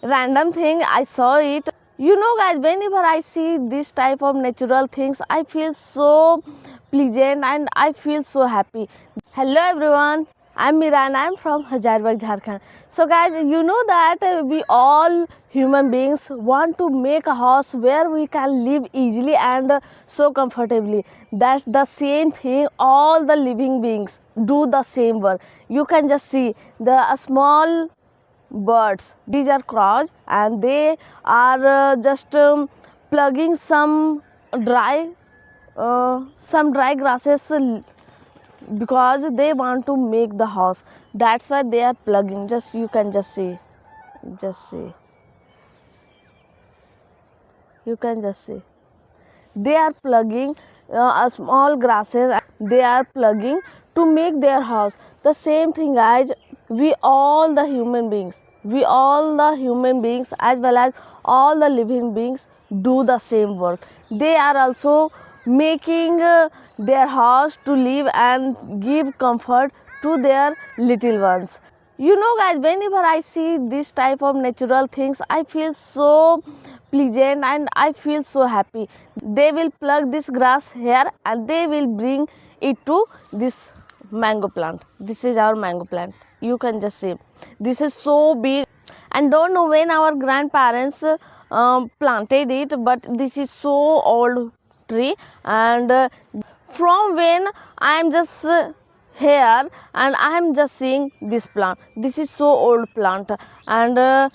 random thing I saw it. You know guys, whenever I see this type of natural things, I feel so pleasant and I feel so happy. Hello everyone, I'm Meera and I'm from Hazaribagh, Jharkhand. So guys, you know that we all human beings want to make a house where we can live easily and so comfortably. That's the same thing all the living beings do, the same work. You can just see the small birds, these are crows, and they are just plugging dry some dry grasses because they want to make the house. That's why they are plugging. Just you can just see, you can just see they are plugging a small grasses. They are plugging to make their house. The same thing guys, we all the human beings, as well as all the living beings do the same work. They are also making their house to live and give comfort to their little ones. You know guys, whenever I see this type of natural things, I feel so pleasant and I feel so happy. They will plug this grass here and they will bring it to this mango plant. This is our mango plant. You can just see this is so big, and don't know when our grandparents planted it, but this is so old tree. And from when I am just here and I am just seeing this plant, this is so old plant. And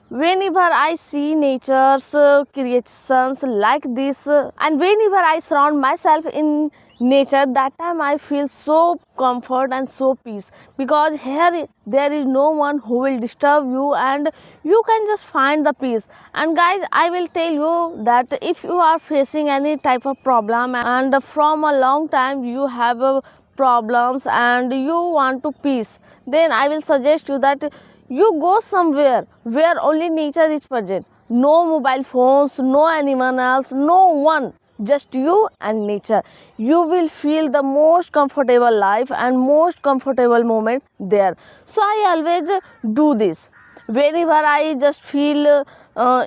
whenever I see nature's creations like this, and whenever I surround myself in nature, that time I feel so comfort and so peace, because here there is no one who will disturb you and you can just find the peace. And guys, I will tell you that if you are facing any type of problem and from a long time you have problems and you want to peace, then I will suggest you that you go somewhere where only nature is present. No mobile phones, no anyone else, no one, just you and nature. You will feel the most comfortable life and most comfortable moment there. So I always do this whenever I just feel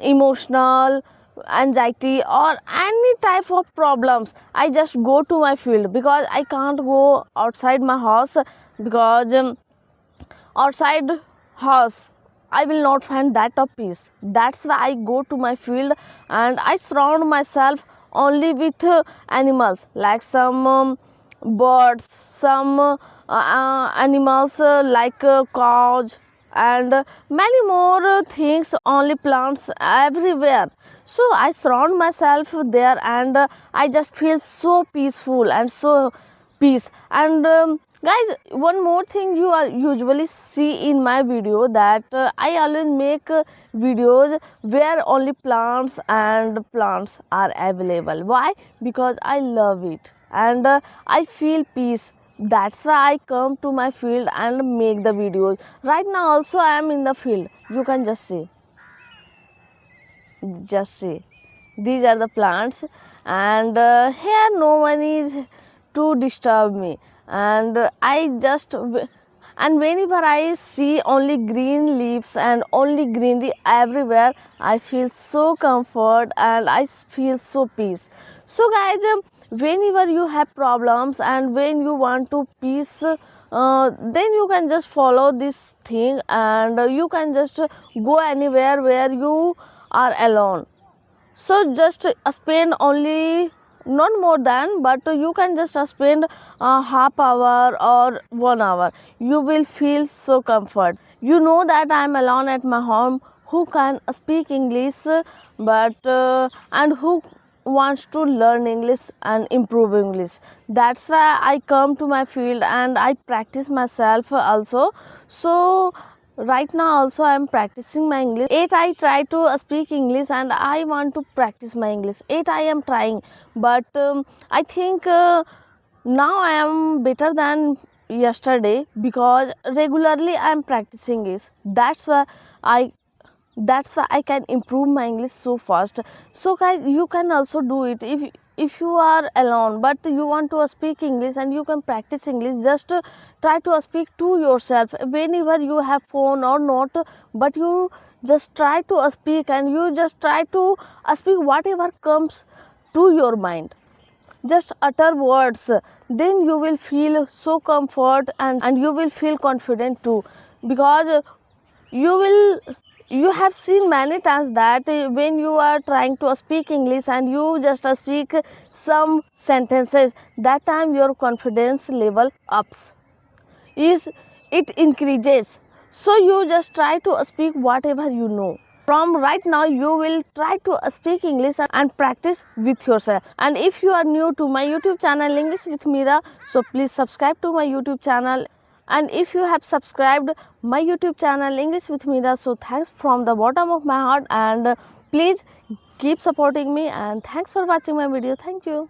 emotional, anxiety or any type of problems. I just go to my field, because I can't go outside my house, because outside house I will not find that of peace. That's why I go to my field and I surround myself only with animals, like some birds, some animals like cows, and many more things, only plants everywhere. So I surround myself there and I just feel so peaceful and so peace. And guys, one more thing you are usually see in my video, that I always make videos where only plants are available. Why? Because I love it and I feel peace. That's why I come to my field and make the videos. Right now also I am in the field. You can just see, these are the plants. And here no one is to disturb me. And and whenever I see only green leaves and only greenery everywhere, I feel so comfort and I feel so peace. So guys, whenever you have problems and when you want to peace, then you can just follow this thing and you can just go anywhere where you are alone. So just spend only, not more than, but you can just spend half hour or 1 hour. You will feel so comfort. You know that I am alone at my home, who can speak English, but and who wants to learn English and improve English. That's why I come to my field and I practice myself also. So right now also I am practicing my English. Yet I try to speak English and I want to practice my English. Yet I am trying, but I think now I am better than yesterday, because regularly I am practicing it. I that's why I can improve my English so fast. So guys, you can also do it. If you are alone but you want to speak English and you can practice English, just try to speak to yourself whenever you have phone or not, but you just try to speak, and you just try to speak whatever comes to your mind. Just utter words, then you will feel so comfort, and you will feel confident too, because you have seen many times that when you are trying to speak English and you just speak some sentences, that time your confidence level ups, is it increases. So you just try to speak whatever you know. From right now you will try to speak English and practice with yourself. And if you are new to my YouTube channel English with Meera, so please subscribe to my YouTube channel. And if you have subscribed my YouTube channel English with Meera, so thanks from the bottom of my heart, and please keep supporting me, and thanks for watching my video. Thank you.